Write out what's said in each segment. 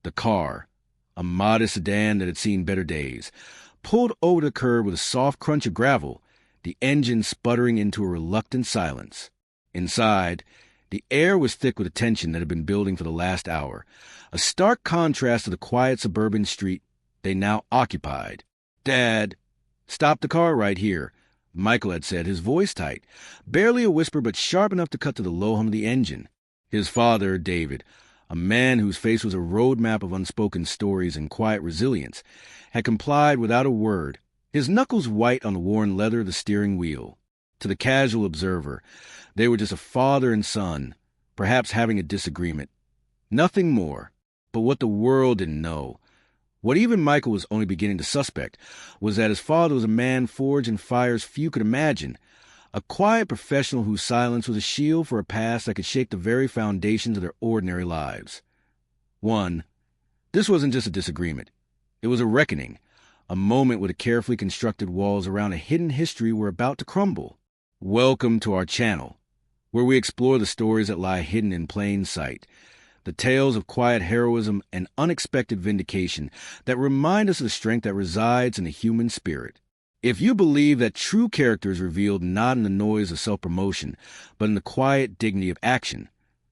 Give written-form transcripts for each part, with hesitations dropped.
The car, a modest sedan that had seen better days, pulled over the curb with a soft crunch of gravel, the engine sputtering into a reluctant silence. Inside, the air was thick with the tension that had been building for the last hour, a stark contrast to the quiet suburban street they now occupied. "Dad, stop the car right here," Michael had said, his voice tight, barely a whisper but sharp enough to cut to the low hum of the engine. His father, David, a man whose face was a roadmap of unspoken stories and quiet resilience, had complied without a word, his knuckles white on the worn leather of the steering wheel. To the casual observer, they were just a father and son, perhaps having a disagreement. Nothing more. But what the world didn't know, what even Michael was only beginning to suspect, was that his father was a man forged in fires few could imagine, a quiet professional whose silence was a shield for a past that could shake the very foundations of their ordinary lives. This wasn't just a disagreement. It was a reckoning, a moment where the carefully constructed walls around a hidden history were about to crumble. Welcome to our channel, where we explore the stories that lie hidden in plain sight, the tales of quiet heroism and unexpected vindication that remind us of the strength that resides in the human spirit. If you believe that true character is revealed not in the noise of self-promotion, but in the quiet dignity of action,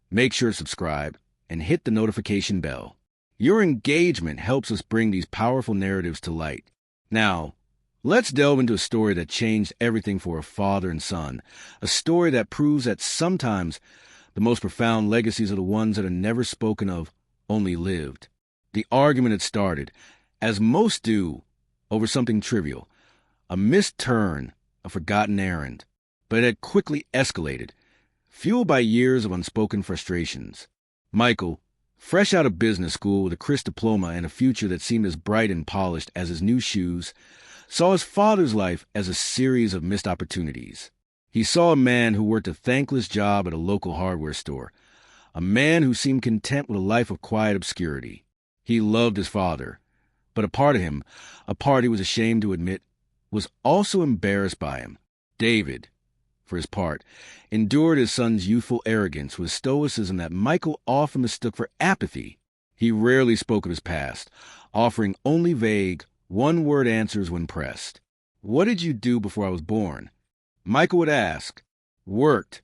make sure to subscribe and hit the notification bell. Your engagement helps us bring these powerful narratives to light. Now, let's delve into a story that changed everything for a father and son, a story that proves that sometimes the most profound legacies are the ones that are never spoken of, only lived. The argument had started, as most do, over something trivial, a missed turn, a forgotten errand, but it had quickly escalated, fueled by years of unspoken frustrations. Michael, fresh out of business school with a crisp diploma and a future that seemed as bright and polished as his new shoes, saw his father's life as a series of missed opportunities. He saw a man who worked a thankless job at a local hardware store, a man who seemed content with a life of quiet obscurity. He loved his father, but a part of him, a part he was ashamed to admit, was also embarrassed by him. David, for his part, endured his son's youthful arrogance with stoicism that Michael often mistook for apathy. He rarely spoke of his past, offering only vague, one-word answers when pressed. "What did you do before I was born?" Michael would ask. "Worked,"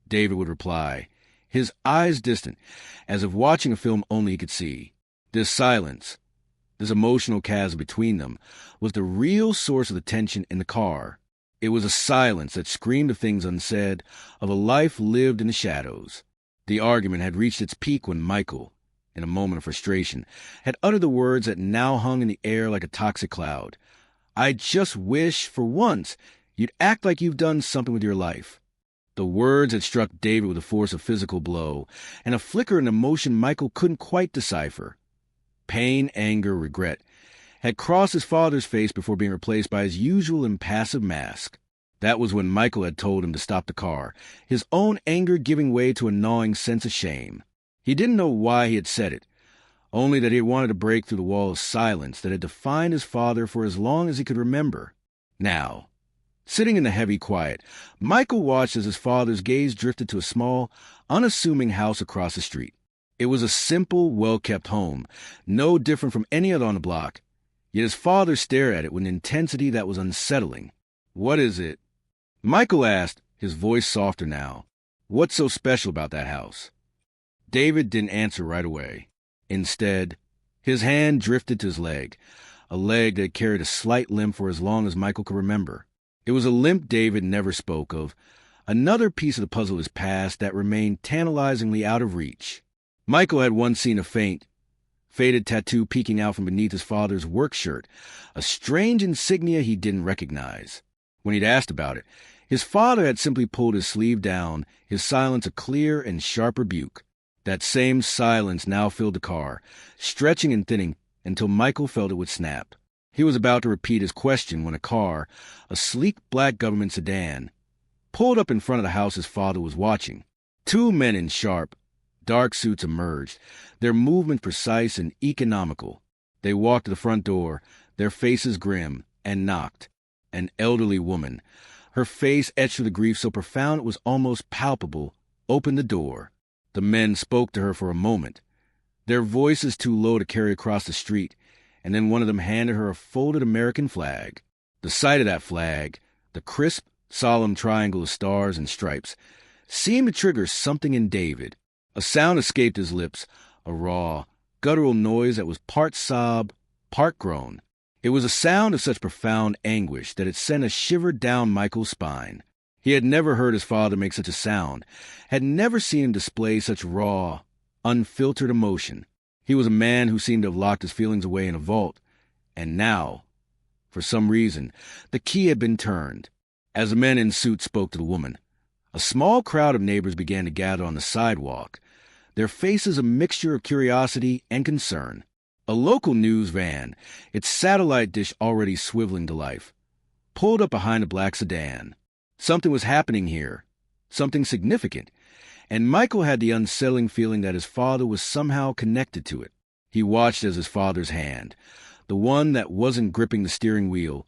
David would reply, his eyes distant, as if watching a film only he could see. This silence, this emotional chasm between them, was the real source of the tension in the car. It was a silence that screamed of things unsaid, of a life lived in the shadows. The argument had reached its peak when Michael, in a moment of frustration, had uttered the words that now hung in the air like a toxic cloud. "I just wish, for once, you'd act like you've done something with your life." The words had struck David with the force of physical blow, and a flicker in emotion Michael couldn't quite decipher. Pain, anger, regret had crossed his father's face before being replaced by his usual impassive mask. That was when Michael had told him to stop the car, his own anger giving way to a gnawing sense of shame. He didn't know why he had said it, only that he had wanted to break through the wall of silence that had defined his father for as long as he could remember. Now, sitting in the heavy quiet, Michael watched as his father's gaze drifted to a small, unassuming house across the street. It was a simple, well-kept home, no different from any other on the block. Yet his father stared at it with an intensity that was unsettling. "What is it?" Michael asked, his voice softer now. "What's so special about that house?" David didn't answer right away. Instead, his hand drifted to his leg, a leg that had carried a slight limp for as long as Michael could remember. It was a limp David never spoke of, another piece of the puzzle of his past that remained tantalizingly out of reach. Michael had once seen a faint, faded tattoo peeking out from beneath his father's work shirt, a strange insignia he didn't recognize. When he'd asked about it, his father had simply pulled his sleeve down, his silence a clear and sharp rebuke. That same silence now filled the car, stretching and thinning until Michael felt it would snap. He was about to repeat his question when a car, a sleek black government sedan, pulled up in front of the house his father was watching. Two men in sharp, dark suits emerged, their movement precise and economical. They walked to the front door, their faces grim, and knocked. An elderly woman, her face etched with a grief so profound it was almost palpable, opened the door. The men spoke to her for a moment. their voices too low to carry across the street, and then one of them handed her a folded American flag. The sight of that flag, the crisp, solemn triangle of stars and stripes, seemed to trigger something in David. A sound escaped his lips, a raw, guttural noise that was part sob, part groan. It was a sound of such profound anguish that it sent a shiver down Michael's spine. He had never heard his father make such a sound, had never seen him display such raw, unfiltered emotion. He was a man who seemed to have locked his feelings away in a vault, and now, for some reason, the key had been turned. As the men in suits spoke to the woman, a small crowd of neighbors began to gather on the sidewalk, their faces a mixture of curiosity and concern. A local news van, its satellite dish already swiveling to life, pulled up behind a black sedan. Something was happening here, something significant, and Michael had the unsettling feeling that his father was somehow connected to it. He watched as his father's hand, the one that wasn't gripping the steering wheel,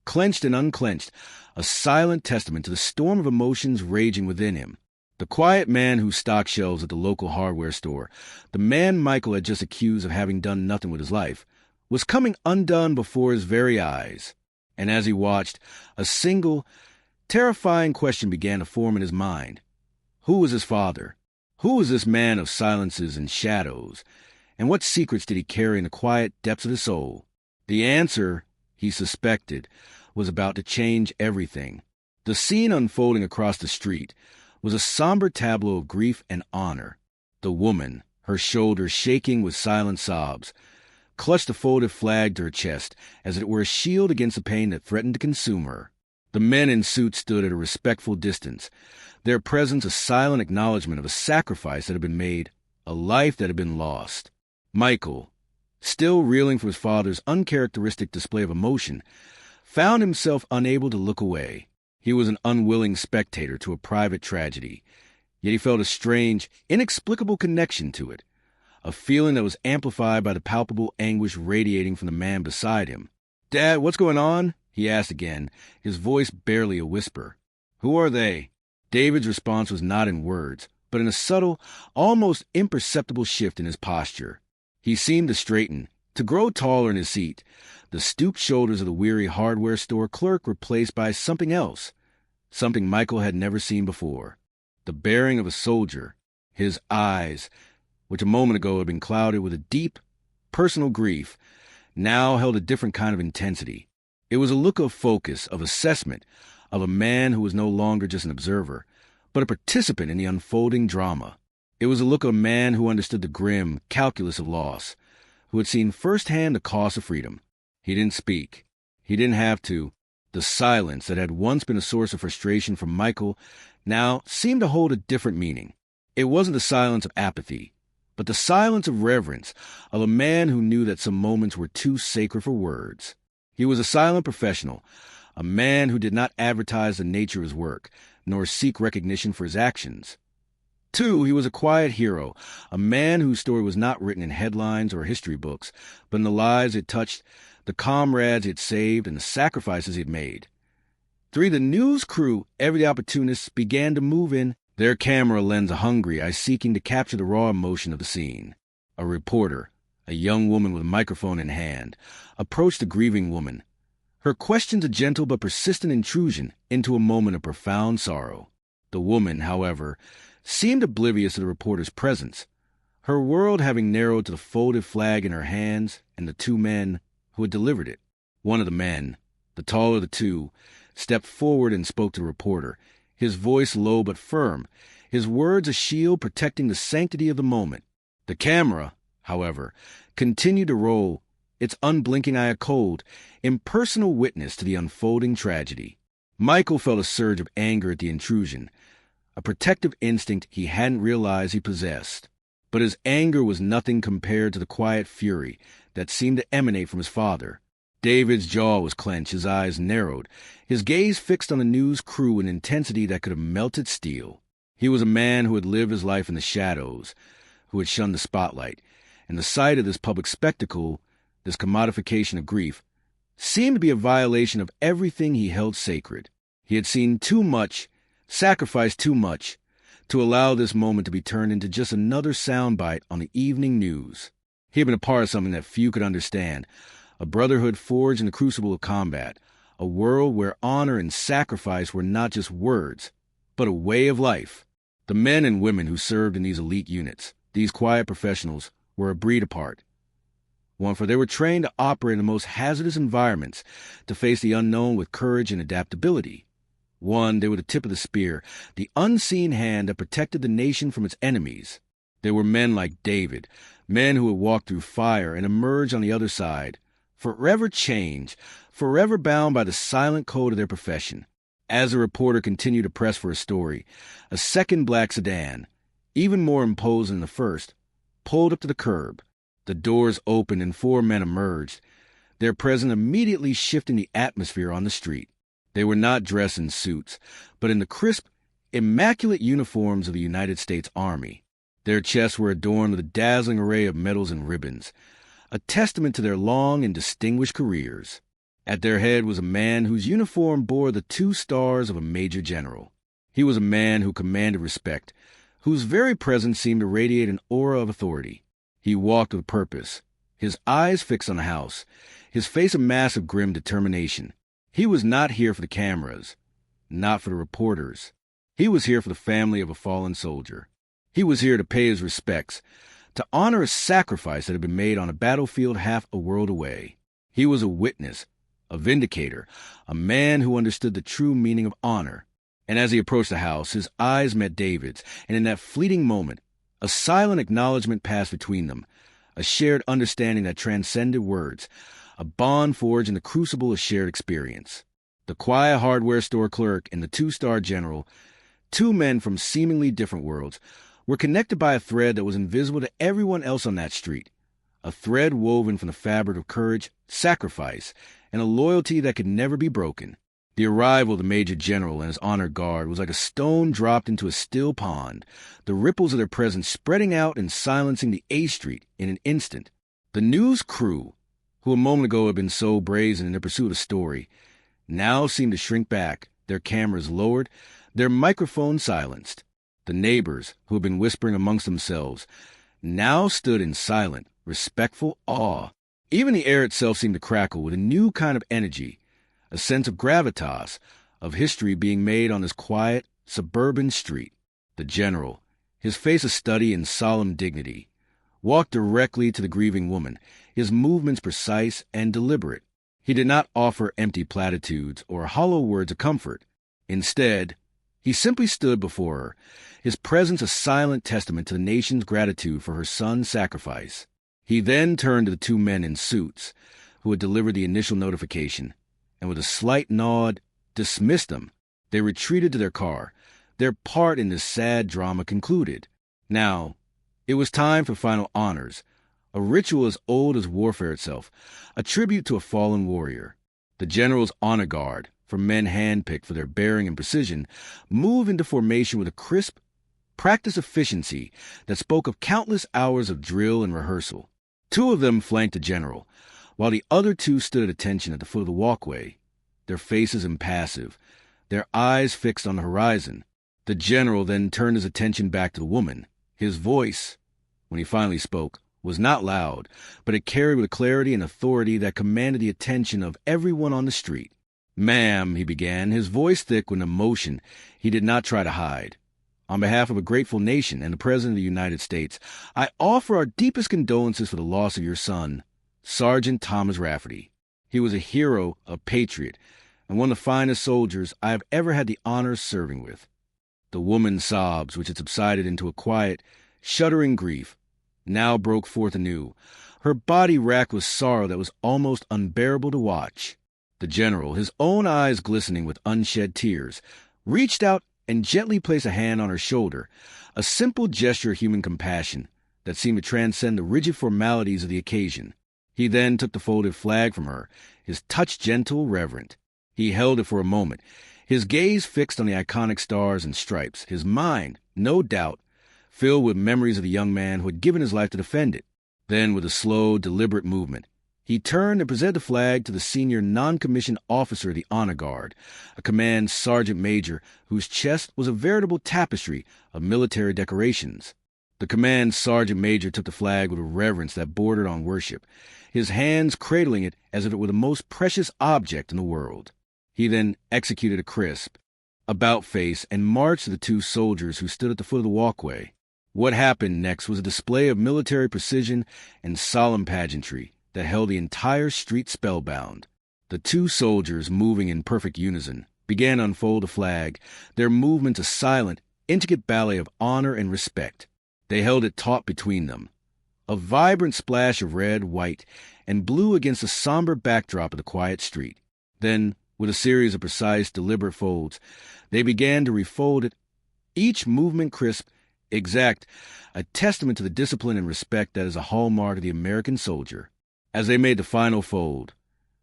clenched and unclenched, a silent testament to the storm of emotions raging within him. The quiet man who stocked shelves at the local hardware store, the man Michael had just accused of having done nothing with his life, was coming undone before his very eyes. And as he watched, a single, terrifying question began to form in his mind. Who was his father? Who was this man of silences and shadows? And what secrets did he carry in the quiet depths of his soul? The answer, he suspected, was about to change everything. The scene unfolding across the street was a somber tableau of grief and honor. The woman, her shoulders shaking with silent sobs, clutched the folded flag to her chest as it were a shield against the pain that threatened to consume her. The men in suits stood at a respectful distance, their presence a silent acknowledgement of a sacrifice that had been made, a life that had been lost. Michael, still reeling from his father's uncharacteristic display of emotion, found himself unable to look away. He was an unwilling spectator to a private tragedy, yet he felt a strange, inexplicable connection to it, a feeling that was amplified by the palpable anguish radiating from the man beside him. "Dad, what's going on?" he asked again, his voice barely a whisper. "Who are they?" David's response was not in words, but in a subtle, almost imperceptible shift in his posture. He seemed to straighten, to grow taller in his seat, the stooped shoulders of the weary hardware store clerk replaced by something else, something Michael had never seen before. The bearing of a soldier, his eyes, which a moment ago had been clouded with a deep, personal grief, now held a different kind of intensity. It was a look of focus, of assessment, of a man who was no longer just an observer, but a participant in the unfolding drama. It was a look of a man who understood the grim calculus of loss, who had seen firsthand the cost of freedom. He didn't speak. He didn't have to. The silence that had once been a source of frustration for Michael now seemed to hold a different meaning. It wasn't the silence of apathy, but the silence of reverence, of a man who knew that some moments were too sacred for words. He was a silent professional, a man who did not advertise the nature of his work, nor seek recognition for his actions. Too, he was a quiet hero, a man whose story was not written in headlines or history books, but in the lives it touched, the comrades it saved, and the sacrifices it made. Three, the news crew, everyday opportunists, began to move in, their camera lens a hungry eye seeking to capture the raw emotion of the scene. A reporter, a young woman with a microphone in hand, approached the grieving woman, her questions a gentle but persistent intrusion into a moment of profound sorrow. The woman, however, seemed oblivious to the reporter's presence, her world having narrowed to the folded flag in her hands and the two men who had delivered it. One of the men, the taller of the two, stepped forward and spoke to the reporter, his voice low but firm, his words a shield protecting the sanctity of the moment. The camera, however, continued to roll, its unblinking eye a cold, impersonal witness to the unfolding tragedy. Michael felt a surge of anger at the intrusion, a protective instinct he hadn't realized he possessed. But his anger was nothing compared to the quiet fury that seemed to emanate from his father. David's jaw was clenched, his eyes narrowed, his gaze fixed on the news crew with an intensity that could have melted steel. He was a man who had lived his life in the shadows, who had shunned the spotlight, and the sight of this public spectacle, this commodification of grief, seemed to be a violation of everything he held sacred. He had seen too much, sacrificed too much, to allow this moment to be turned into just another soundbite on the evening news. He had been a part of something that few could understand, a brotherhood forged in the crucible of combat, a world where honor and sacrifice were not just words, but a way of life. The men and women who served in these elite units, these quiet professionals, were a breed apart. One, for they were trained to operate in the most hazardous environments, to face the unknown with courage and adaptability. One, they were the tip of the spear, the unseen hand that protected the nation from its enemies. They were men like David, men who had walked through fire and emerged on the other side, forever changed, forever bound by the silent code of their profession. As the reporter continued to press for a story, a second black sedan, even more imposing than the first, pulled up to the curb. The doors opened and 4 men emerged, their presence immediately shifting the atmosphere on the street. They were not dressed in suits, but in the crisp, immaculate uniforms of the United States Army. Their chests were adorned with a dazzling array of medals and ribbons, a testament to their long and distinguished careers. At their head was a man whose uniform bore the 2 stars of a major general. He was a man who commanded respect, whose very presence seemed to radiate an aura of authority. He walked with purpose, his eyes fixed on the house, his face a mask of grim determination. He was not here for the cameras, not for the reporters. He was here for the family of a fallen soldier. He was here to pay his respects, to honor a sacrifice that had been made on a battlefield half a world away. He was a witness, a vindicator, a man who understood the true meaning of honor. And as he approached the house, his eyes met David's, and in that fleeting moment, a silent acknowledgement passed between them, a shared understanding that transcended words, a bond forged in the crucible of shared experience. The quiet hardware store clerk and the 2-star general, 2 men from seemingly different worlds, were connected by a thread that was invisible to everyone else on that street, a thread woven from the fabric of courage, sacrifice, and a loyalty that could never be broken. The arrival of the Major General and his honor guard was like a stone dropped into a still pond, the ripples of their presence spreading out and silencing the A Street in an instant. The news crew, who a moment ago had been so brazen in their pursuit of story, now seemed to shrink back, their cameras lowered, their microphones silenced. The neighbors, who had been whispering amongst themselves, now stood in silent, respectful awe. Even the air itself seemed to crackle with a new kind of energy, a sense of gravitas, of history being made on this quiet, suburban street. The general, his face a study in solemn dignity, walked directly to the grieving woman, his movements precise and deliberate. He did not offer empty platitudes or hollow words of comfort. Instead, he simply stood before her, his presence a silent testament to the nation's gratitude for her son's sacrifice. He then turned to the 2 men in suits who had delivered the initial notification, and with a slight nod, dismissed them. They retreated to their car, their part in this sad drama concluded. Now, it was time for final honors, a ritual as old as warfare itself, a tribute to a fallen warrior. The general's honor guard, from men handpicked for their bearing and precision, moved into formation with a crisp, practiced efficiency that spoke of countless hours of drill and rehearsal. 2 of them flanked the general, while the other 2 stood at attention at the foot of the walkway, their faces impassive, their eyes fixed on the horizon. The general then turned his attention back to the woman. His voice, when he finally spoke, was not loud, but it carried with a clarity and authority that commanded the attention of everyone on the street. "Ma'am," he began, his voice thick with emotion he did not try to hide. "On behalf of a grateful nation and the President of the United States, I offer our deepest condolences for the loss of your son, Sergeant Thomas Rafferty. He was a hero, a patriot, and one of the finest soldiers I have ever had the honor of serving with." The woman's sobs, which had subsided into a quiet, shuddering grief, now broke forth anew, her body racked with sorrow that was almost unbearable to watch. The general, his own eyes glistening with unshed tears, reached out and gently placed a hand on her shoulder, a simple gesture of human compassion that seemed to transcend the rigid formalities of the occasion. He then took the folded flag from her, his touch gentle, reverent. He held it for a moment, his gaze fixed on the iconic stars and stripes, his mind, no doubt, filled with memories of the young man who had given his life to defend it. Then, with a slow, deliberate movement, He turned and presented the flag to the senior non-commissioned officer of the Honor Guard, a command sergeant major whose chest was a veritable tapestry of military decorations. The command sergeant major took the flag with a reverence that bordered on worship, his hands cradling it as if it were the most precious object in the world. He then executed a crisp, about-face and marched to the two soldiers who stood at the foot of the walkway. What happened next was a display of military precision and solemn pageantry that held the entire street spellbound. The two soldiers, moving in perfect unison, began to unfold the flag, their movements a silent, intricate ballet of honor and respect. They held it taut between them, a vibrant splash of red, white, and blue against the somber backdrop of the quiet street. Then, with a series of precise, deliberate folds, they began to refold it, each movement crisp, exact, a testament to the discipline and respect that is a hallmark of the American soldier. As they made the final fold,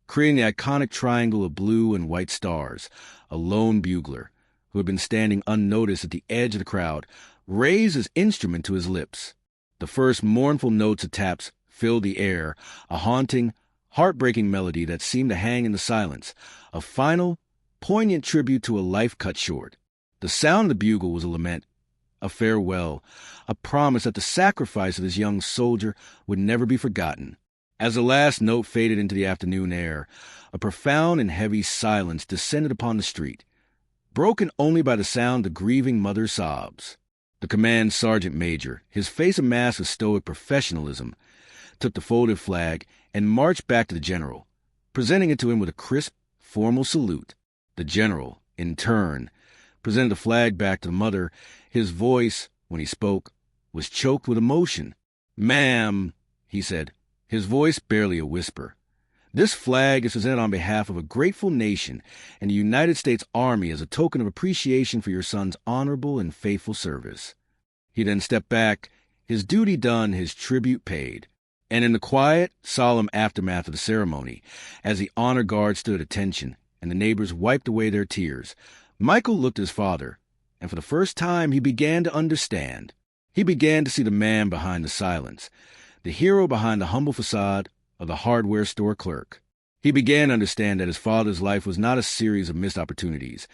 creating the iconic triangle of blue and white stars, a lone bugler, who had been standing unnoticed at the edge of the crowd, raised his instrument to his lips. The first mournful notes of taps filled the air, a haunting, heartbreaking melody that seemed to hang in the silence, a final, poignant tribute to a life cut short. The sound of the bugle was a lament, a farewell, a promise that the sacrifice of this young soldier would never be forgotten. As the last note faded into the afternoon air, a profound and heavy silence descended upon the street, broken only by the sound of grieving mother's sobs. The command sergeant major, his face a mask of stoic professionalism, took the folded flag and marched back to the general, presenting it to him with a crisp, formal salute. The general, in turn, presented the flag back to the mother. His voice, when he spoke, was choked with emotion. "Ma'am," he said, his voice barely a whisper, "this flag is presented on behalf of a grateful nation and the United States Army as a token of appreciation for your son's honorable and faithful service." He then stepped back, his duty done, his tribute paid. And in the quiet, solemn aftermath of the ceremony, as the honor guard stood at attention and the neighbors wiped away their tears, Michael looked at his father, and for the first time he began to understand. He began to see the man behind the silence, the hero behind the humble facade of the hardware store clerk. He began to understand that his father's life was not a series of missed opportunities,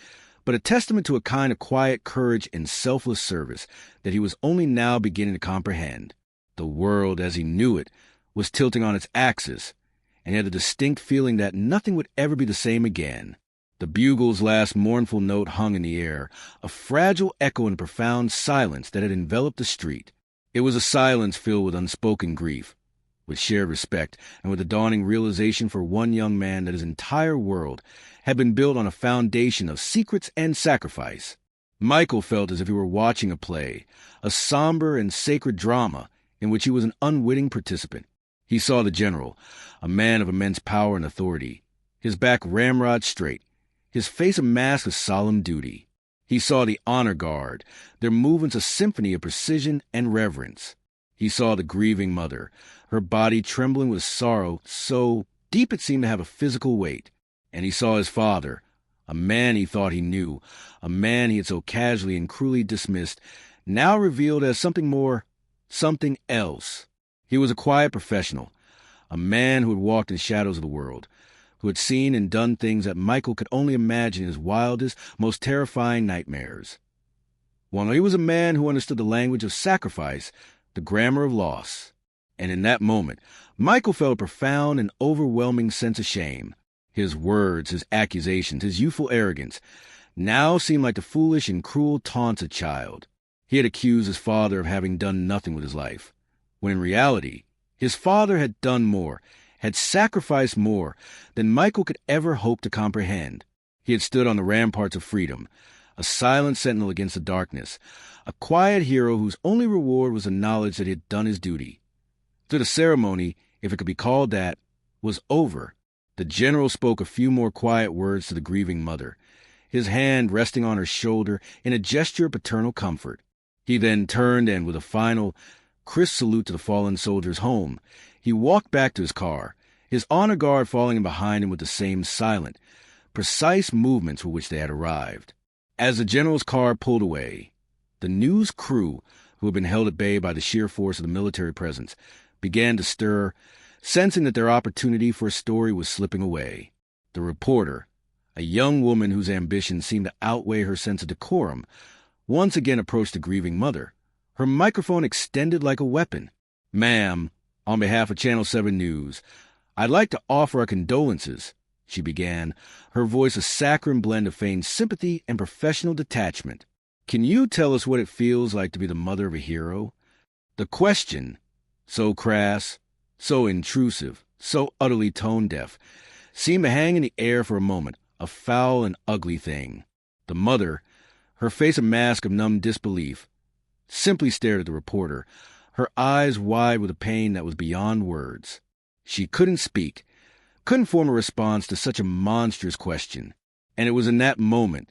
but a testament to a kind of quiet courage and selfless service that he was only now beginning to comprehend. The world, as he knew it, was tilting on its axis, and he had a distinct feeling that nothing would ever be the same again. The bugle's last mournful note hung in the air, a fragile echo in the profound silence that had enveloped the street. It was a silence filled with unspoken grief, with shared respect, and with the dawning realization for one young man that his entire world had been built on a foundation of secrets and sacrifice. Michael felt as if he were watching a play, a somber and sacred drama in which he was an unwitting participant. He saw the general, a man of immense power and authority, his back ramrod straight, his face a mask of solemn duty. He saw the honor guard, their movements a symphony of precision and reverence. He saw the grieving mother, her body trembling with sorrow so deep it seemed to have a physical weight. And he saw his father, a man he thought he knew, a man he had so casually and cruelly dismissed, now revealed as something more, something else. He was a quiet professional, a man who had walked in the shadows of the world, who had seen and done things that Michael could only imagine in his wildest, most terrifying nightmares. While he was a man who understood the language of sacrifice, the grammar of loss. And in that moment, Michael felt a profound and overwhelming sense of shame. His words, his accusations, his youthful arrogance now seemed like the foolish and cruel taunts of a child. He had accused his father of having done nothing with his life, when in reality, his father had done more, had sacrificed more than Michael could ever hope to comprehend. He had stood on the ramparts of freedom, a silent sentinel against the darkness, a quiet hero whose only reward was the knowledge that he had done his duty. So the ceremony, if it could be called that, was over. The general spoke a few more quiet words to the grieving mother, his hand resting on her shoulder in a gesture of paternal comfort. He then turned and, with a final, crisp salute to the fallen soldier's home, he walked back to his car, his honor guard following behind him with the same silent, precise movements with which they had arrived. As the general's car pulled away, the news crew, who had been held at bay by the sheer force of the military presence, began to stir, sensing that their opportunity for a story was slipping away. The reporter, a young woman whose ambition seemed to outweigh her sense of decorum, once again approached the grieving mother, her microphone extended like a weapon. "Ma'am, on behalf of Channel 7 News, I'd like to offer our condolences," she began, her voice a saccharine blend of feigned sympathy and professional detachment. "Can you tell us what it feels like to be the mother of a hero?" The question, so crass, so intrusive, so utterly tone-deaf, seemed to hang in the air for a moment, a foul and ugly thing. The mother, her face a mask of numb disbelief, simply stared at the reporter, her eyes wide with a pain that was beyond words. She couldn't speak, couldn't form a response to such a monstrous question. And it was in that moment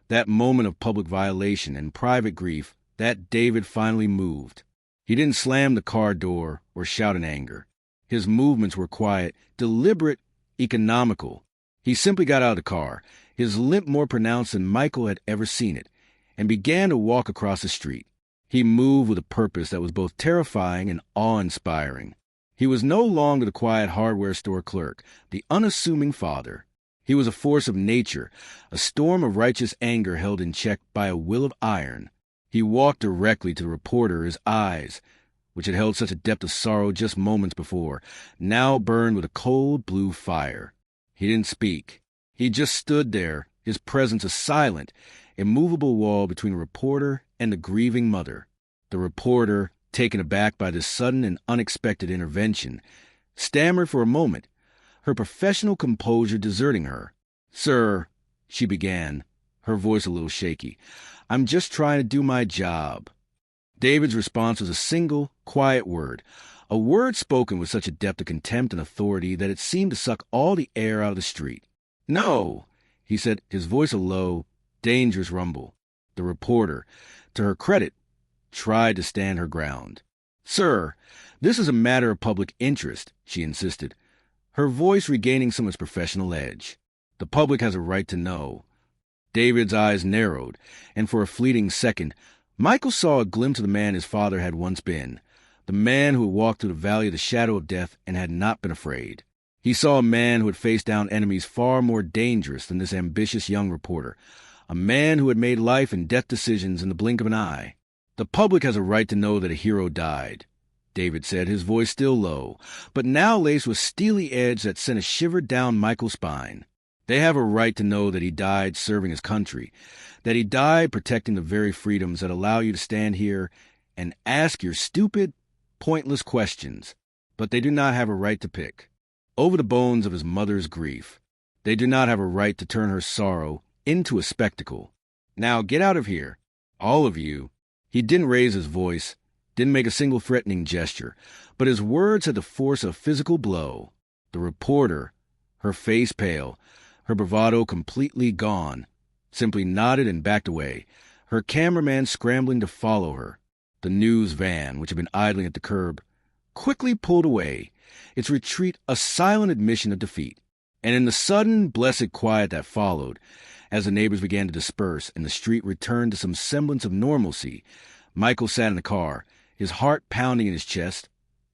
of public violation and private grief, that David finally moved. He didn't slam the car door or shout in anger. His movements were quiet, deliberate, economical. He simply got out of the car, his limp more pronounced than Michael had ever seen it, and began to walk across the street. He moved with a purpose that was both terrifying and awe-inspiring. He was no longer the quiet hardware store clerk, the unassuming father. He was a force of nature, a storm of righteous anger held in check by a will of iron. He walked directly to the reporter, his eyes, which had held such a depth of sorrow just moments before, now burned with a cold blue fire. He didn't speak. He just stood there, his presence a silent, immovable wall between the reporter and the grieving mother. The reporter, taken aback by this sudden and unexpected intervention, stammered for a moment, her professional composure deserting her. "Sir," she began, her voice a little shaky, "I'm just trying to do my job." David's response was a single, quiet word, a word spoken with such a depth of contempt and authority that it seemed to suck all the air out of the street. "No," he said, his voice a low, dangerous rumble. The reporter, to her credit, tried to stand her ground. "Sir, this is a matter of public interest," she insisted, her voice regaining some of its professional edge. "The public has a right to know." David's eyes narrowed, and for a fleeting second, Michael saw a glimpse of the man his father had once been, the man who had walked through the valley of the shadow of death and had not been afraid. He saw a man who had faced down enemies far more dangerous than this ambitious young reporter, a man who had made life and death decisions in the blink of an eye. "The public has a right to know that a hero died," David said, his voice still low, but now laced with steely edge that sent a shiver down Michael's spine. "They have a right to know that he died serving his country, that he died protecting the very freedoms that allow you to stand here and ask your stupid, pointless questions. But they do not have a right to pick over the bones of his mother's grief. They do not have a right to turn her sorrow into a spectacle. Now get out of here, all of you." He didn't raise his voice, didn't make a single threatening gesture, but his words had the force of a physical blow. The reporter, her face pale, her bravado completely gone, simply nodded and backed away, her cameraman scrambling to follow her. The news van, which had been idling at the curb, quickly pulled away, its retreat a silent admission of defeat. And in the sudden, blessed quiet that followed, as the neighbors began to disperse and the street returned to some semblance of normalcy, Michael sat in the car, his heart pounding in his chest,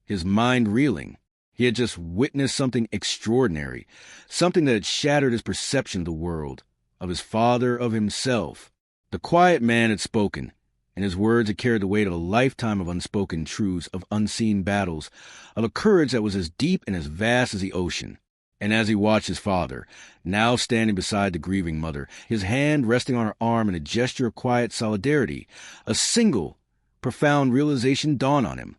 his mind reeling. He had just witnessed something extraordinary, something that had shattered his perception of the world, of his father, of himself. The quiet man had spoken, and his words had carried the weight of a lifetime of unspoken truths, of unseen battles, of a courage that was as deep and as vast as the ocean. And as he watched his father, now standing beside the grieving mother, his hand resting on her arm in a gesture of quiet solidarity, a single, profound realization dawned on him.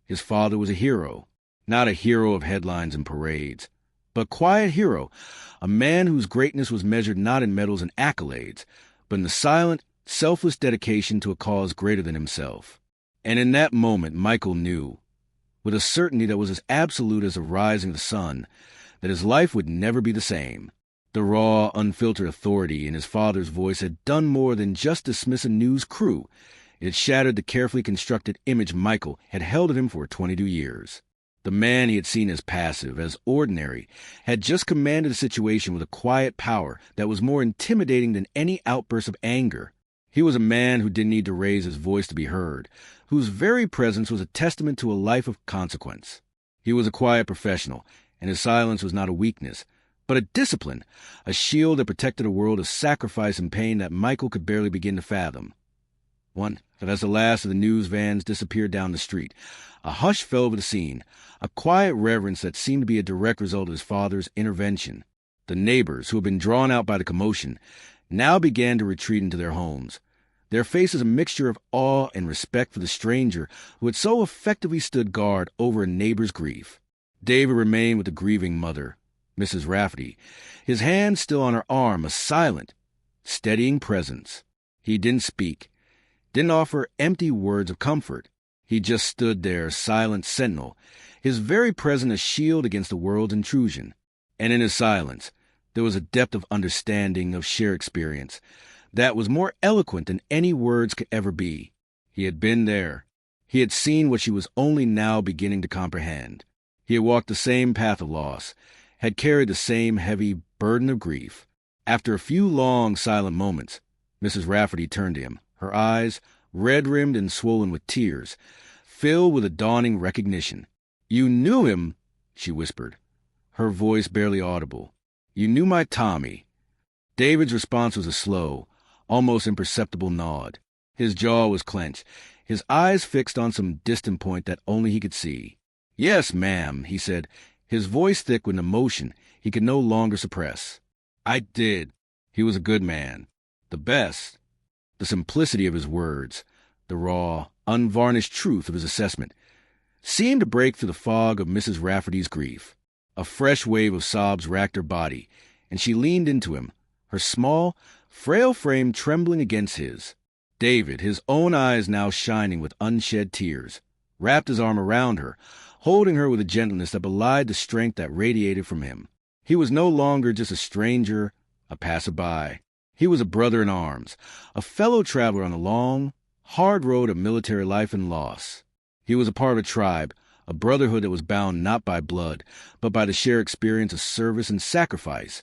His father was a hero, not a hero of headlines and parades, but a quiet hero, a man whose greatness was measured not in medals and accolades, but in the silent, selfless dedication to a cause greater than himself. And in that moment, Michael knew, with a certainty that was as absolute as the rising of the sun, that his life would never be the same. The raw, unfiltered authority in his father's voice had done more than just dismiss a news crew. It had shattered the carefully constructed image Michael had held of him for 22 years. The man he had seen as passive, as ordinary, had just commanded a situation with a quiet power that was more intimidating than any outburst of anger. He was a man who didn't need to raise his voice to be heard, whose very presence was a testament to a life of consequence. He was a quiet professional, and his silence was not a weakness, but a discipline, a shield that protected a world of sacrifice and pain that Michael could barely begin to fathom. As the last of the news vans disappeared down the street, a hush fell over the scene, a quiet reverence that seemed to be a direct result of his father's intervention. The neighbors, who had been drawn out by the commotion, now began to retreat into their homes, their faces a mixture of awe and respect for the stranger who had so effectively stood guard over a neighbor's grief. David remained with the grieving mother, Mrs. Rafferty, his hand still on her arm, a silent, steadying presence. He didn't speak, didn't offer empty words of comfort. He just stood there, silent sentinel, his very presence a shield against the world's intrusion. And in his silence, there was a depth of understanding, of shared experience, that was more eloquent than any words could ever be. He had been there. He had seen what she was only now beginning to comprehend. He had walked the same path of loss, had carried the same heavy burden of grief. After a few long, silent moments, Mrs. Rafferty turned to him, her eyes, red-rimmed and swollen with tears, filled with a dawning recognition. "You knew him," she whispered, her voice barely audible. "You knew my Tommy." David's response was a slow, almost imperceptible nod. His jaw was clenched, his eyes fixed on some distant point that only he could see. "Yes, ma'am," he said, his voice thick with emotion he could no longer suppress. "I did. He was a good man. The best." The simplicity of his words, the raw, unvarnished truth of his assessment, seemed to break through the fog of Mrs. Rafferty's grief. A fresh wave of sobs racked her body, and she leaned into him, her small, frail frame trembling against his. David, his own eyes now shining with unshed tears, wrapped his arm around her, holding her with a gentleness that belied the strength that radiated from him. He was no longer just a stranger, a passerby. He was a brother in arms, a fellow traveler on the long, hard road of military life and loss. He was a part of a tribe, a brotherhood that was bound not by blood, but by the shared experience of service and sacrifice.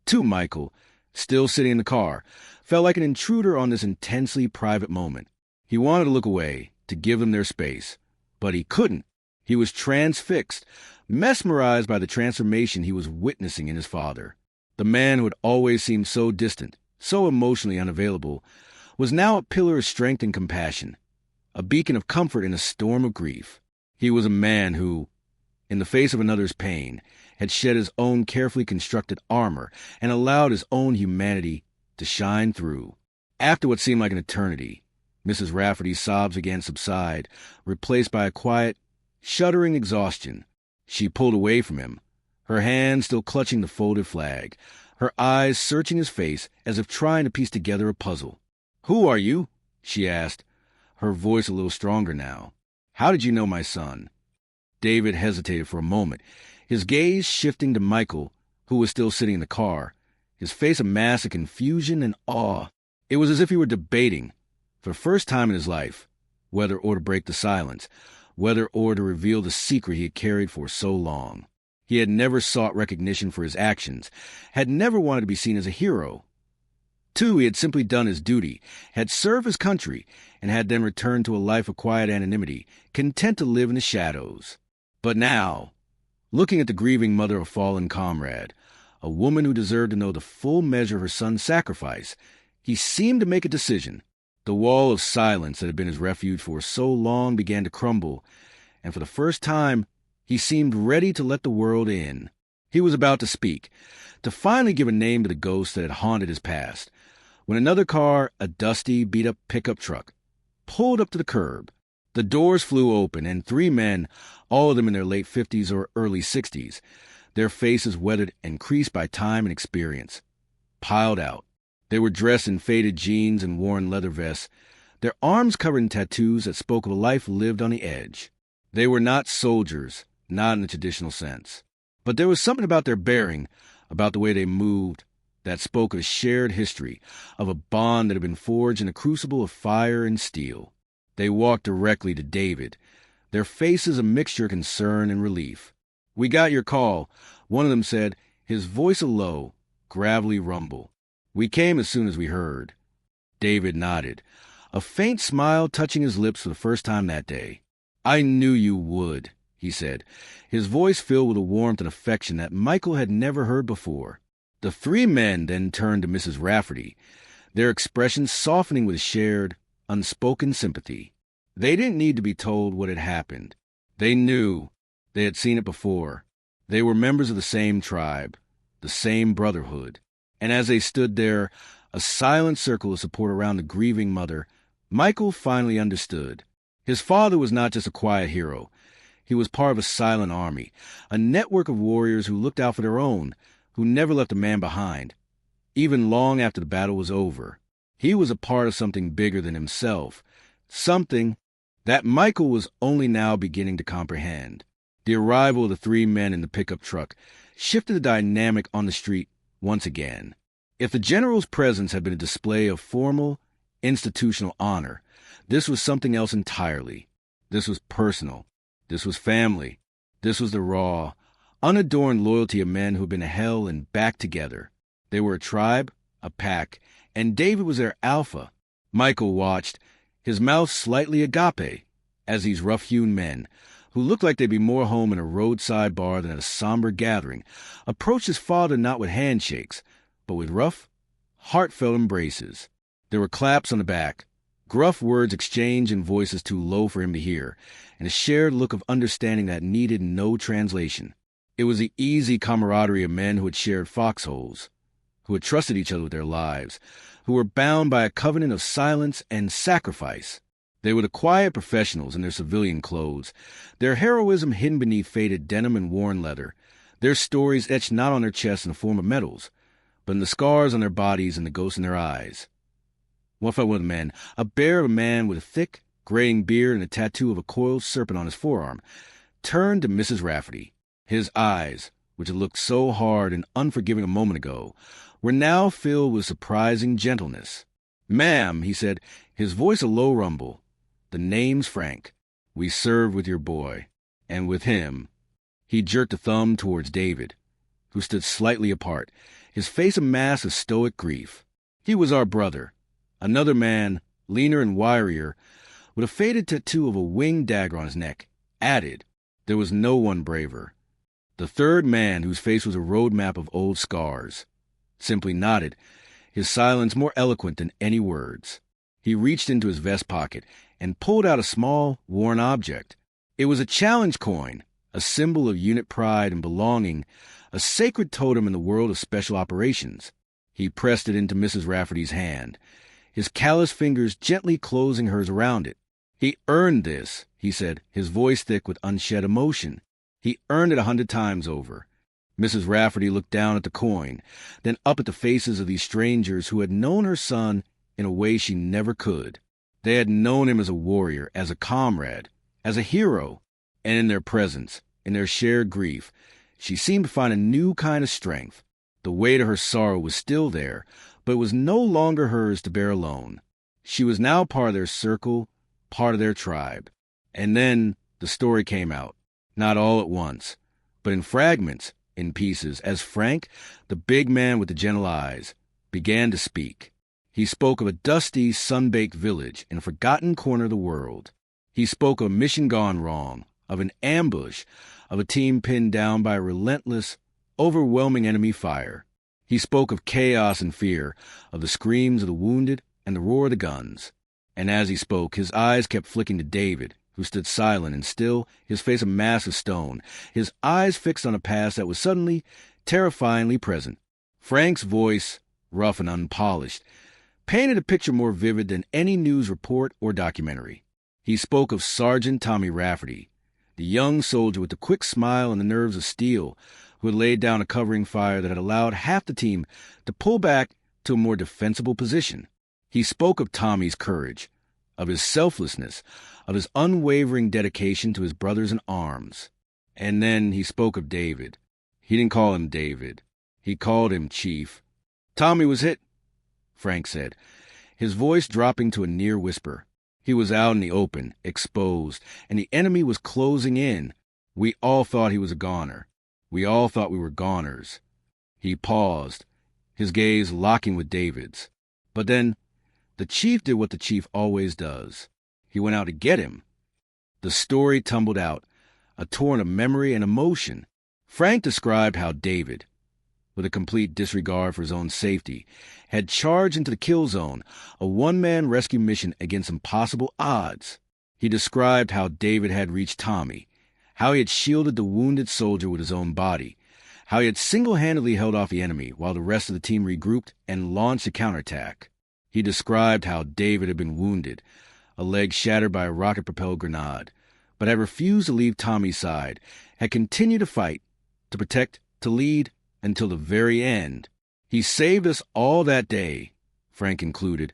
To Michael, still sitting in the car, felt like an intruder on this intensely private moment. He wanted to look away, to give them their space, but he couldn't. He was transfixed, mesmerized by the transformation he was witnessing in his father. The man who had always seemed so distant, so emotionally unavailable, was now a pillar of strength and compassion, a beacon of comfort in a storm of grief. He was a man who, in the face of another's pain, had shed his own carefully constructed armor and allowed his own humanity to shine through. After what seemed like an eternity, Mrs. Rafferty's sobs began to subside, replaced by a quiet, shuddering exhaustion. She pulled away from him, her hand still clutching the folded flag, her eyes searching his face as if trying to piece together a puzzle. "Who are you?" she asked, her voice a little stronger now. "How did you know my son?" David hesitated for a moment, his gaze shifting to Michael, who was still sitting in the car, his face a mask of confusion and awe. It was as if he were debating, for the first time in his life, whether or to break the silence, whether or to reveal the secret he had carried for so long. He had never sought recognition for his actions, had never wanted to be seen as a hero. Too, he had simply done his duty, had served his country, and had then returned to a life of quiet anonymity, content to live in the shadows. But now, looking at the grieving mother of a fallen comrade, a woman who deserved to know the full measure of her son's sacrifice, he seemed to make a decision. The wall of silence that had been his refuge for so long began to crumble, and for the first time, he seemed ready to let the world in. He was about to speak, to finally give a name to the ghost that had haunted his past, when another car, a dusty, beat-up pickup truck, pulled up to the curb. The doors flew open, and three men, all of them in their late 50s or early 60s, their faces weathered and creased by time and experience, piled out. They were dressed in faded jeans and worn leather vests, their arms covered in tattoos that spoke of a life lived on the edge. They were not soldiers, not in the traditional sense. But there was something about their bearing, about the way they moved, that spoke of a shared history, of a bond that had been forged in a crucible of fire and steel. They walked directly to David, their faces a mixture of concern and relief. "We got your call," one of them said, his voice a low, gravelly rumble. "We came as soon as we heard." David nodded, a faint smile touching his lips for the first time that day. "I knew you would," he said, his voice filled with a warmth and affection that Michael had never heard before. The three men then turned to Mrs. Rafferty, their expressions softening with shared, unspoken sympathy. They didn't need to be told what had happened. They knew. They had seen it before. They were members of the same tribe, the same brotherhood. And as they stood there, a silent circle of support around the grieving mother, Michael finally understood. His father was not just a quiet hero. He was part of a silent army, a network of warriors who looked out for their own, who never left a man behind, even long after the battle was over. He was a part of something bigger than himself, something that Michael was only now beginning to comprehend. The arrival of the three men in the pickup truck shifted the dynamic on the street once again. If the general's presence had been a display of formal, institutional honor, this was something else entirely. This was personal. This was family. This was the raw, unadorned loyalty of men who had been to hell and back together. They were a tribe, a pack, and David was their alpha. Michael watched, his mouth slightly agape, as these rough-hewn men, who looked like they'd be more home in a roadside bar than at a somber gathering, approached his father not with handshakes, but with rough, heartfelt embraces. There were claps on the back, gruff words exchanged in voices too low for him to hear, and a shared look of understanding that needed no translation. It was the easy camaraderie of men who had shared foxholes, who had trusted each other with their lives, who were bound by a covenant of silence and sacrifice. They were the quiet professionals in their civilian clothes, their heroism hidden beneath faded denim and worn leather, their stories etched not on their chests in the form of medals, but in the scars on their bodies and the ghosts in their eyes. One felt one of the men, a bear of a man with a thick, graying beard and a tattoo of a coiled serpent on his forearm, turned to Mrs. Rafferty. His eyes, which had looked so hard and unforgiving a moment ago, were now filled with surprising gentleness. "Ma'am," he said, his voice a low rumble, "the name's Frank. We served with your boy. And with him." He jerked a thumb towards David, who stood slightly apart, his face a mask of stoic grief. "He was our brother." Another man, leaner and wirier, with a faded tattoo of a winged dagger on his neck, added, "There was no one braver." The third man, whose face was a road map of old scars, simply nodded, his silence more eloquent than any words. He reached into his vest pocket and pulled out a small, worn object. It was a challenge coin, a symbol of unit pride and belonging, a sacred totem in the world of special operations. He pressed it into Mrs. Rafferty's hand, his callous fingers gently closing hers around it. "He earned this," he said, his voice thick with unshed emotion. "He earned it 100 times over." Mrs. Rafferty looked down at the coin, then up at the faces of these strangers who had known her son in a way she never could. They had known him as a warrior, as a comrade, as a hero, and in their presence, in their shared grief, she seemed to find a new kind of strength. The weight of her sorrow was still there, but it was no longer hers to bear alone. She was now part of their circle, part of their tribe. And then the story came out, not all at once, but in fragments, in pieces, as Frank, the big man with the gentle eyes, began to speak. He spoke of a dusty, sun-baked village in a forgotten corner of the world. He spoke of a mission gone wrong, of an ambush, of a team pinned down by a relentless, overwhelming enemy fire. He spoke of chaos and fear, of the screams of the wounded and the roar of the guns. And as he spoke, his eyes kept flicking to David, who stood silent and still, his face a mass of stone, his eyes fixed on a past that was suddenly, terrifyingly present. Frank's voice, rough and unpolished, painted a picture more vivid than any news report or documentary. He spoke of Sergeant Tommy Rafferty, the young soldier with the quick smile and the nerves of steel, who had laid down a covering fire that had allowed half the team to pull back to a more defensible position. He spoke of Tommy's courage, of his selflessness, of his unwavering dedication to his brothers in arms. And then he spoke of David. He didn't call him David. He called him Chief. "Tommy was hit," Frank said, his voice dropping to a near whisper. "He was out in the open, exposed, and the enemy was closing in. We all thought he was a goner. We all thought we were goners." He paused, his gaze locking with David's. But then, the chief did what the chief always does. He went out to get him. The story tumbled out, a torrent of memory and emotion. Frank described how David, with a complete disregard for his own safety, had charged into the kill zone, a one-man rescue mission against impossible odds. He described how David had reached Tommy, how he had shielded the wounded soldier with his own body, how he had single-handedly held off the enemy while the rest of the team regrouped and launched a counterattack. He described how David had been wounded, a leg shattered by a rocket-propelled grenade, but had refused to leave Tommy's side, had continued to fight, to protect, to lead, until the very end. He saved us all that day, Frank concluded,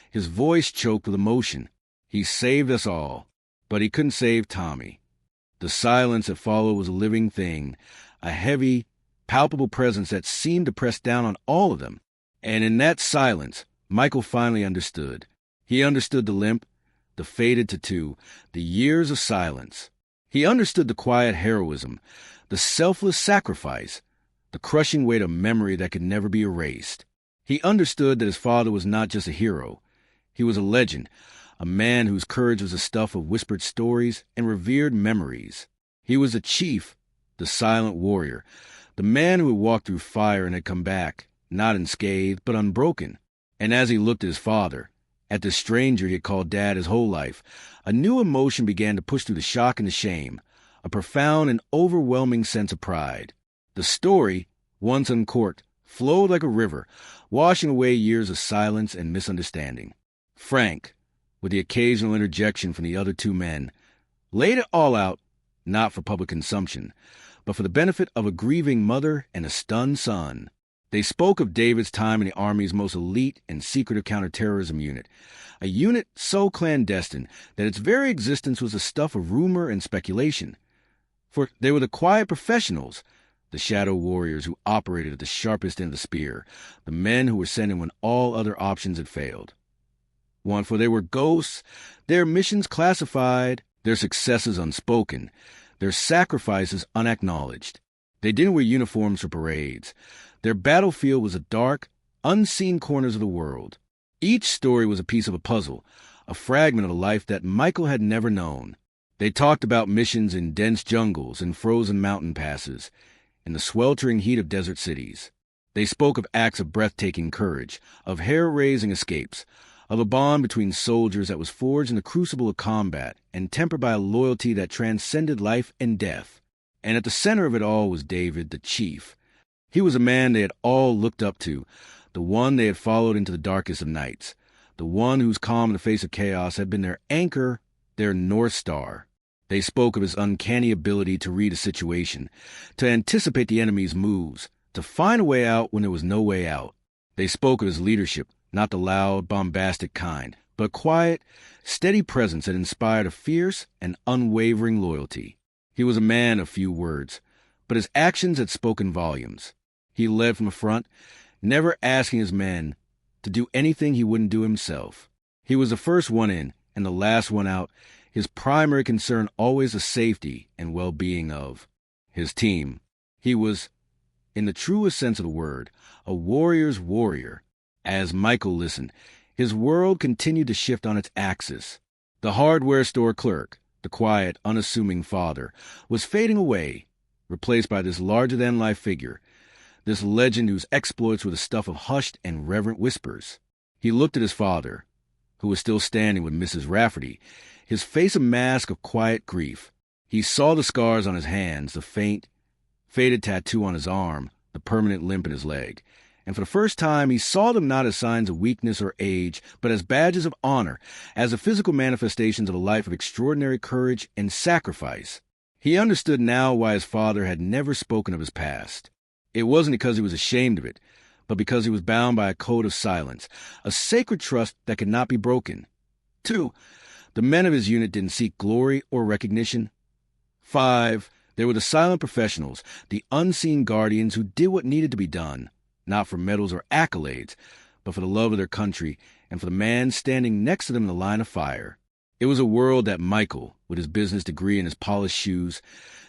his voice choked with emotion. He saved us all, but he couldn't save Tommy. The silence that followed was a living thing, a heavy, palpable presence that seemed to press down on all of them. And in that silence, Michael finally understood. He understood the limp, the faded tattoo, the years of silence. He understood the quiet heroism, the selfless sacrifice, the crushing weight of memory that could never be erased. He understood that his father was not just a hero. He was a legend, a man whose courage was the stuff of whispered stories and revered memories. He was a chief, the silent warrior, the man who had walked through fire and had come back, not unscathed, but unbroken. And as he looked at his father, at the stranger he had called Dad his whole life, a new emotion began to push through the shock and the shame, a profound and overwhelming sense of pride. The story, once uncorked, flowed like a river, washing away years of silence and misunderstanding. Frank, with the occasional interjection from the other two men, laid it all out, not for public consumption, but for the benefit of a grieving mother and a stunned son. They spoke of David's time in the Army's most elite and secretive counterterrorism unit, a unit so clandestine that its very existence was the stuff of rumor and speculation. For they were the quiet professionals, the shadow warriors who operated at the sharpest end of the spear, the men who were sent in when all other options had failed. For they were ghosts, their missions classified, their successes unspoken, their sacrifices unacknowledged. They didn't wear uniforms for parades. Their battlefield was the dark, unseen corners of the world. Each story was a piece of a puzzle, a fragment of a life that Michael had never known. They talked about missions in dense jungles and frozen mountain passes, in the sweltering heat of desert cities. They spoke of acts of breathtaking courage, of hair-raising escapes, of a bond between soldiers that was forged in the crucible of combat and tempered by a loyalty that transcended life and death. And at the center of it all was David, the chief. He was a man they had all looked up to, the one they had followed into the darkest of nights, the one whose calm in the face of chaos had been their anchor, their North Star. They spoke of his uncanny ability to read a situation, to anticipate the enemy's moves, to find a way out when there was no way out. They spoke of his leadership, not the loud, bombastic kind, but a quiet, steady presence that inspired a fierce and unwavering loyalty. He was a man of few words, but his actions had spoken volumes. He led from the front, never asking his men to do anything he wouldn't do himself. He was the first one in and the last one out, his primary concern always the safety and well-being of his team. He was, in the truest sense of the word, a warrior's warrior. As Michael listened, his world continued to shift on its axis. The hardware store clerk, the quiet, unassuming father, was fading away, replaced by this larger-than-life figure, this legend whose exploits were the stuff of hushed and reverent whispers. He looked at his father, who was still standing with Mrs. Rafferty, his face a mask of quiet grief. He saw the scars on his hands, the faint, faded tattoo on his arm, the permanent limp in his leg. And for the first time, he saw them not as signs of weakness or age, but as badges of honor, as the physical manifestations of a life of extraordinary courage and sacrifice. He understood now why his father had never spoken of his past. It wasn't because he was ashamed of it, but because he was bound by a code of silence, a sacred trust that could not be broken. 2, the men of his unit didn't seek glory or recognition. 5, they were the silent professionals, the unseen guardians who did what needed to be done, not for medals or accolades, but for the love of their country and for the man standing next to them in the line of fire. It was a world that Michael, with his business degree and his polished shoes,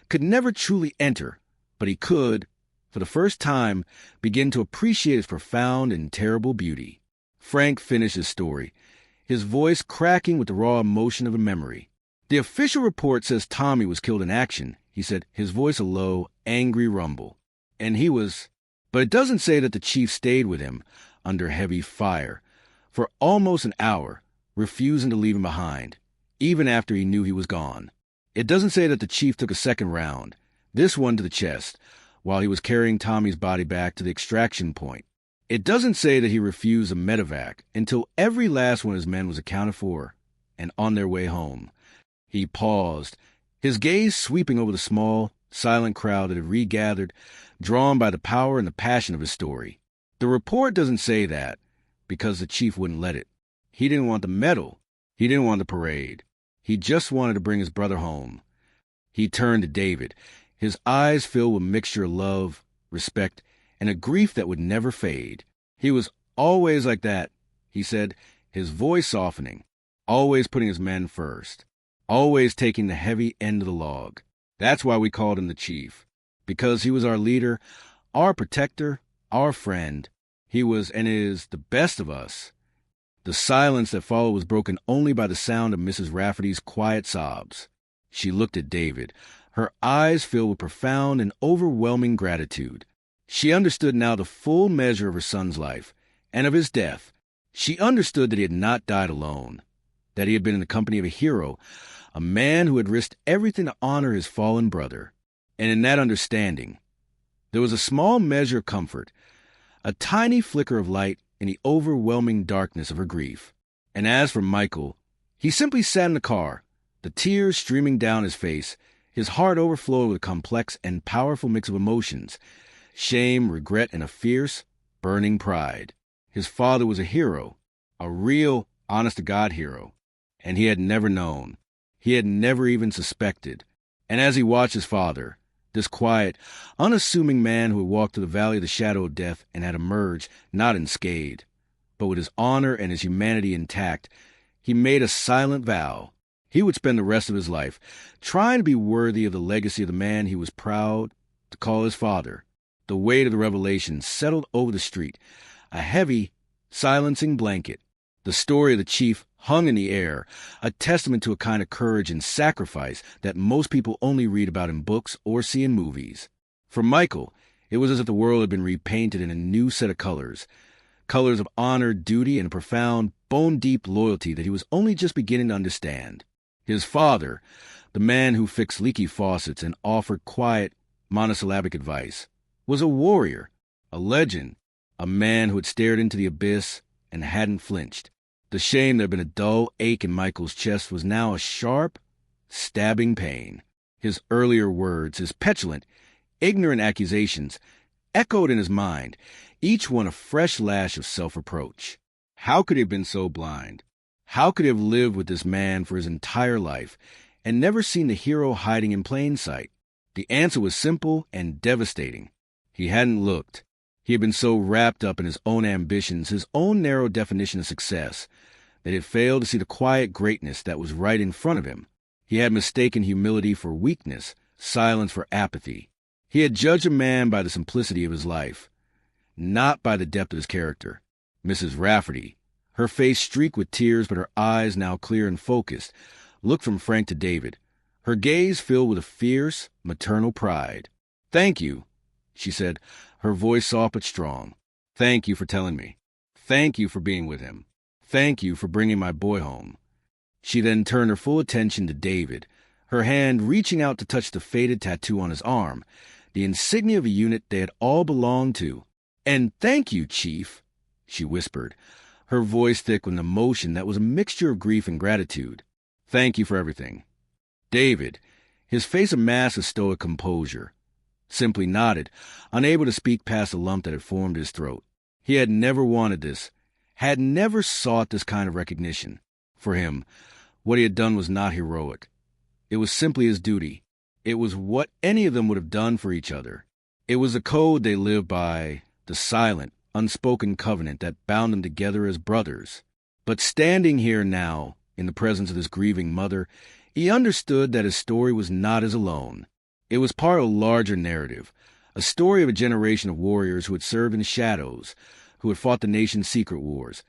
could never truly enter, but he could, for the first time, begin to appreciate its profound and terrible beauty. Frank finished his story, his voice cracking with the raw emotion of a memory. The official report says Tommy was killed in action, he said, his voice a low, angry rumble. And he was... But it doesn't say that the chief stayed with him under heavy fire for almost an hour, refusing to leave him behind, even after he knew he was gone. It doesn't say that the chief took a second round, this one to the chest, while he was carrying Tommy's body back to the extraction point. It doesn't say that he refused a medevac until every last one of his men was accounted for and on their way home. He paused, his gaze sweeping over the small, silent crowd that had regathered, drawn by the power and the passion of his story. The report doesn't say that, because the chief wouldn't let it. He didn't want the medal. He didn't want the parade. He just wanted to bring his brother home. He turned to David, his eyes filled with a mixture of love, respect, and a grief that would never fade. He was always like that, he said, his voice softening, always putting his men first, always taking the heavy end of the log. That's why we called him the chief, because he was our leader, our protector, our friend. He was and is the best of us. The silence that followed was broken only by the sound of Mrs. Rafferty's quiet sobs. She looked at David, her eyes filled with profound and overwhelming gratitude. She understood now the full measure of her son's life and of his death. She understood that he had not died alone, that he had been in the company of a hero, a man who had risked everything to honor his fallen brother. And in that understanding, there was a small measure of comfort, a tiny flicker of light in the overwhelming darkness of her grief. And as for Michael, he simply sat in the car, the tears streaming down his face, his heart overflowed with a complex and powerful mix of emotions, shame, regret, and a fierce, burning pride. His father was a hero, a real, honest-to-God hero, and he had never known. He had never even suspected. And as he watched his father, this quiet, unassuming man who had walked through the valley of the shadow of death and had emerged not unscathed, but with his honor and his humanity intact, he made a silent vow. He would spend the rest of his life trying to be worthy of the legacy of the man he was proud to call his father. The weight of the revelation settled over the street, a heavy, silencing blanket. The story of the chief hung in the air, a testament to a kind of courage and sacrifice that most people only read about in books or see in movies. For Michael, it was as if the world had been repainted in a new set of colors, colors of honor, duty, and a profound, bone-deep loyalty that he was only just beginning to understand. His father, the man who fixed leaky faucets and offered quiet, monosyllabic advice, was a warrior, a legend, a man who had stared into the abyss and hadn't flinched. The shame that had been a dull ache in Michael's chest was now a sharp, stabbing pain. His earlier words, his petulant, ignorant accusations, echoed in his mind, each one a fresh lash of self-reproach. How could he have been so blind? How could he have lived with this man for his entire life and never seen the hero hiding in plain sight? The answer was simple and devastating. He hadn't looked. He had been so wrapped up in his own ambitions, his own narrow definition of success, that he had failed to see the quiet greatness that was right in front of him. He had mistaken humility for weakness, silence for apathy. He had judged a man by the simplicity of his life, not by the depth of his character. Mrs. Rafferty, her face streaked with tears but her eyes now clear and focused, looked from Frank to David, her gaze filled with a fierce, maternal pride. "Thank you," she said, her voice soft but strong. "Thank you for telling me. Thank you for being with him. Thank you for bringing my boy home." She then turned her full attention to David, her hand reaching out to touch the faded tattoo on his arm, the insignia of a unit they had all belonged to. "And thank you, Chief," she whispered, her voice thick with an emotion that was a mixture of grief and gratitude. "Thank you for everything." David, his face a mask of stoic composure, simply nodded, unable to speak past the lump that had formed his throat. He had never wanted this, had never sought this kind of recognition. For him, what he had done was not heroic. It was simply his duty. It was what any of them would have done for each other. It was the code they lived by, the silent, unspoken covenant that bound them together as brothers. But standing here now, in the presence of this grieving mother, he understood that his story was not his alone. It was part of a larger narrative, a story of a generation of warriors who had served in the shadows, who had fought the nation's secret wars,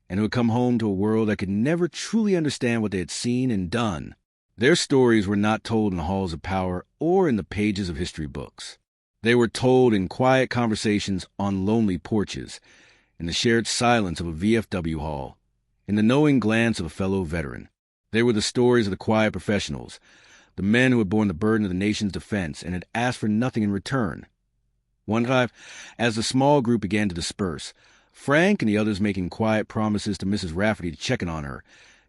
and who had come home to a world that could never truly understand what they had seen and done. Their stories were not told in the halls of power or in the pages of history books. They were told in quiet conversations on lonely porches, in the shared silence of a VFW hall, in the knowing glance of a fellow veteran. They were the stories of the quiet professionals, the men who had borne the burden of the nation's defense and had asked for nothing in return. One night, as the small group began to disperse, Frank and the others making quiet promises to Mrs. Rafferty to check in on her,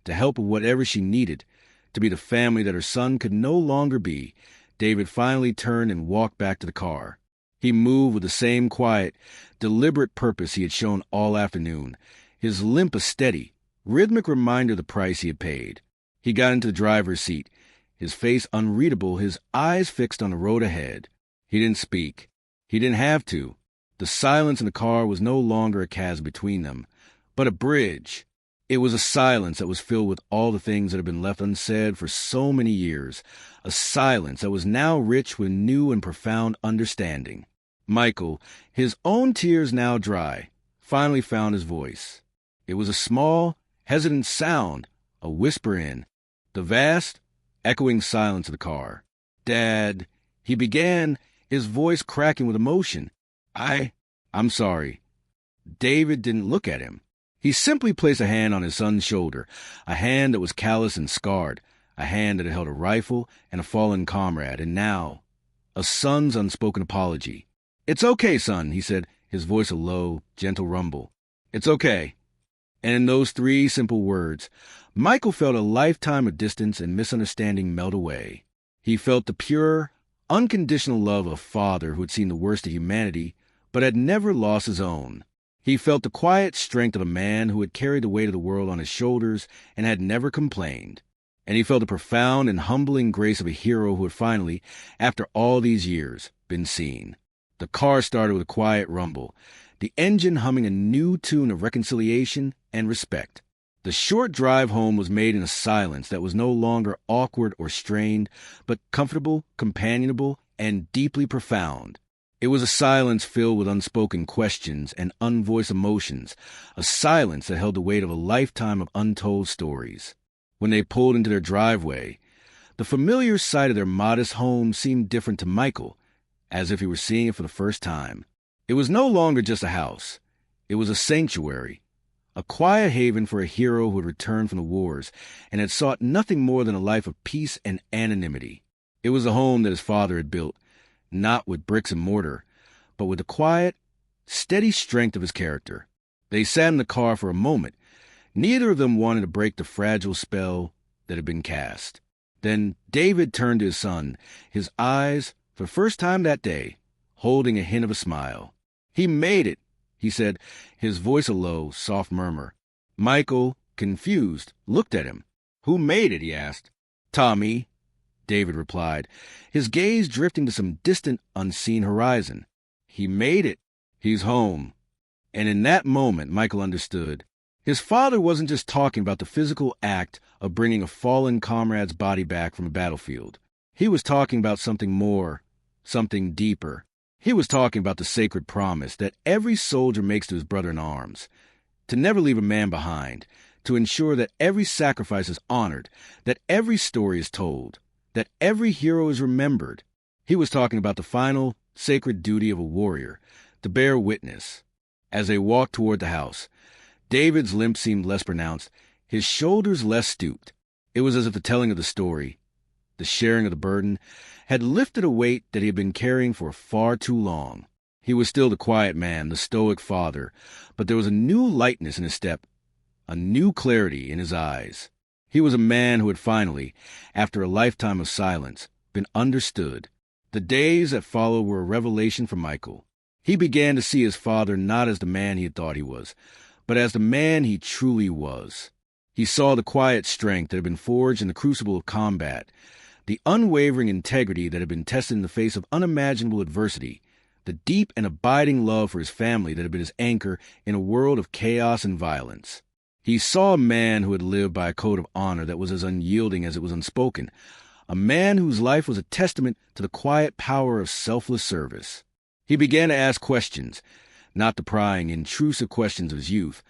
to help with whatever she needed, to be the family that her son could no longer be, David finally turned and walked back to the car. He moved with the same quiet, deliberate purpose he had shown all afternoon, his limp a steady, rhythmic reminder of the price he had paid. He got into the driver's seat, his face unreadable, his eyes fixed on the road ahead. He didn't speak. He didn't have to. The silence in the car was no longer a chasm between them, but a bridge. It was a silence that was filled with all the things that had been left unsaid for so many years, a silence that was now rich with new and profound understanding. Michael, his own tears now dry, finally found his voice. It was a small, hesitant sound, a whisper in the vast, echoing silence of the car. "Dad," he began, his voice cracking with emotion. I'm sorry." David didn't look at him. He simply placed a hand on his son's shoulder, a hand that was callous and scarred, a hand that had held a rifle and a fallen comrade, and now, a son's unspoken apology. "It's okay, son," he said, his voice a low, gentle rumble. "It's okay." And in those three simple words, Michael felt a lifetime of distance and misunderstanding melt away. He felt the pure, unconditional love of a father who had seen the worst of humanity, but had never lost his own. He felt the quiet strength of a man who had carried the weight of the world on his shoulders and had never complained. And he felt the profound and humbling grace of a hero who had finally, after all these years, been seen. The car started with a quiet rumble, the engine humming a new tune of reconciliation and respect. The short drive home was made in a silence that was no longer awkward or strained, but comfortable, companionable, and deeply profound. It was a silence filled with unspoken questions and unvoiced emotions, a silence that held the weight of a lifetime of untold stories. When they pulled into their driveway, the familiar sight of their modest home seemed different to Michael, as if he were seeing it for the first time. It was no longer just a house. It was a sanctuary, a quiet haven for a hero who had returned from the wars and had sought nothing more than a life of peace and anonymity. It was a home that his father had built, not with bricks and mortar, but with the quiet, steady strength of his character. They sat in the car for a moment. Neither of them wanted to break the fragile spell that had been cast. Then David turned to his son, his eyes, for the first time that day, holding a hint of a smile. "He made it," he said, his voice a low, soft murmur. Michael, confused, looked at him. "Who made it?" he asked. "Tommy," David replied, his gaze drifting to some distant, unseen horizon. "He made it. He's home." And in that moment, Michael understood. His father wasn't just talking about the physical act of bringing a fallen comrade's body back from a battlefield. He was talking about something more, something deeper. He was talking about the sacred promise that every soldier makes to his brother in arms, to never leave a man behind, to ensure that every sacrifice is honored, that every story is told, that every hero is remembered. He was talking about the final, sacred duty of a warrior, to bear witness. As they walked toward the house, David's limp seemed less pronounced, his shoulders less stooped. It was as if the telling of the story, the sharing of the burden, had lifted a weight that he had been carrying for far too long. He was still the quiet man, the stoic father, but there was a new lightness in his step, a new clarity in his eyes. He was a man who had finally, after a lifetime of silence, been understood. The days that followed were a revelation for Michael. He began to see his father not as the man he had thought he was, but as the man he truly was. He saw the quiet strength that had been forged in the crucible of combat, the unwavering integrity that had been tested in the face of unimaginable adversity, the deep and abiding love for his family that had been his anchor in a world of chaos and violence. He saw a man who had lived by a code of honor that was as unyielding as it was unspoken, a man whose life was a testament to the quiet power of selfless service. He began to ask questions, not the prying, intrusive questions of his youth,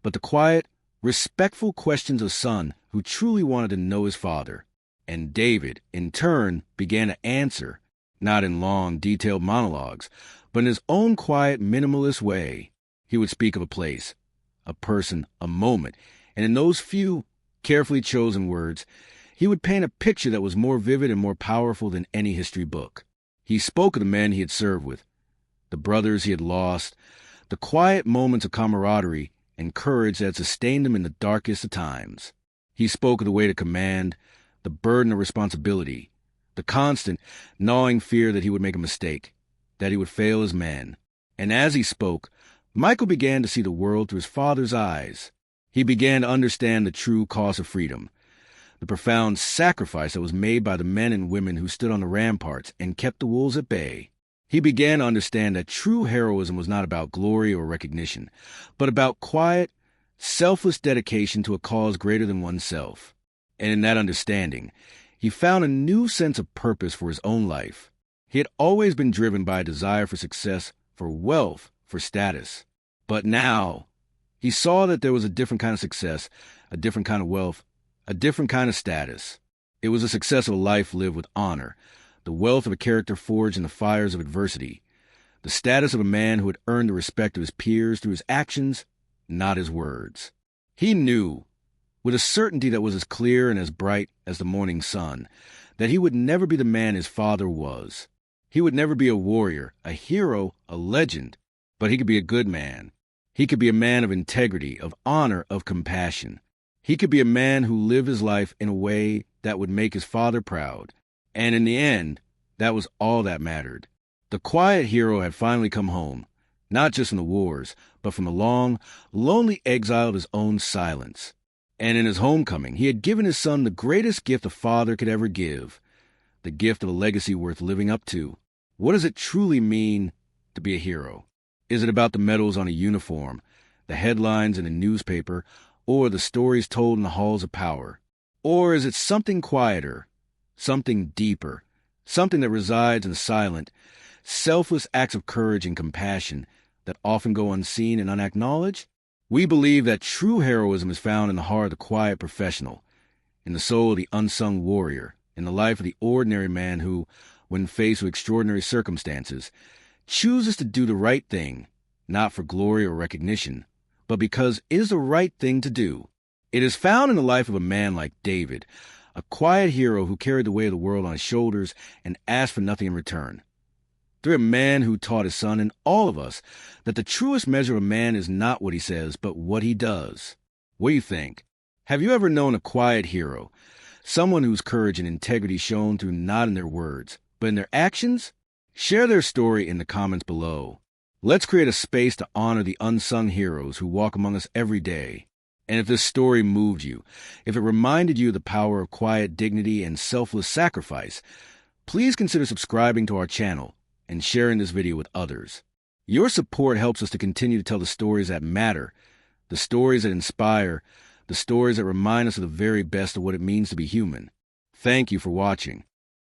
but the quiet, respectful questions of a son who truly wanted to know his father. And David, in turn, began to answer, not in long, detailed monologues, but in his own quiet, minimalist way. He would speak of a place, a person, a moment, and in those few, carefully chosen words, he would paint a picture that was more vivid and more powerful than any history book. He spoke of the men he had served with, the brothers he had lost, the quiet moments of camaraderie and courage that had sustained him in the darkest of times. He spoke of the weight of command, the burden of responsibility, the constant, gnawing fear that he would make a mistake, that he would fail as man. And as he spoke, Michael began to see the world through his father's eyes. He began to understand the true cost of freedom, the profound sacrifice that was made by the men and women who stood on the ramparts and kept the wolves at bay. He began to understand that true heroism was not about glory or recognition, but about quiet, selfless dedication to a cause greater than oneself. And in that understanding, he found a new sense of purpose for his own life. He had always been driven by a desire for success, for wealth, for status. But now, he saw that there was a different kind of success, a different kind of wealth, a different kind of status. It was a success of a life lived with honor, the wealth of a character forged in the fires of adversity, the status of a man who had earned the respect of his peers through his actions, not his words. He knew, with a certainty that was as clear and as bright as the morning sun, that he would never be the man his father was. He would never be a warrior, a hero, a legend, but he could be a good man. He could be a man of integrity, of honor, of compassion. He could be a man who lived his life in a way that would make his father proud. And in the end, that was all that mattered. The quiet hero had finally come home, not just from the wars, but from the long, lonely exile of his own silence. And in his homecoming, he had given his son the greatest gift a father could ever give, the gift of a legacy worth living up to. What does it truly mean to be a hero? Is it about the medals on a uniform, the headlines in a newspaper, or the stories told in the halls of power? Or is it something quieter, something deeper, something that resides in the silent, selfless acts of courage and compassion that often go unseen and unacknowledged? We believe that true heroism is found in the heart of the quiet professional, in the soul of the unsung warrior, in the life of the ordinary man who, when faced with extraordinary circumstances, chooses to do the right thing, not for glory or recognition, but because it is the right thing to do. It is found in the life of a man like David, a quiet hero who carried the weight of the world on his shoulders and asked for nothing in return. Through a man who taught his son and all of us that the truest measure of a man is not what he says, but what he does. What do you think? Have you ever known a quiet hero, someone whose courage and integrity shone through not in their words, but in their actions? Share their story in the comments below. Let's create a space to honor the unsung heroes who walk among us every day. And if this story moved you, if it reminded you of the power of quiet dignity and selfless sacrifice, please consider subscribing to our channel and sharing this video with others. Your support helps us to continue to tell the stories that matter, the stories that inspire, the stories that remind us of the very best of what it means to be human. Thank you for watching.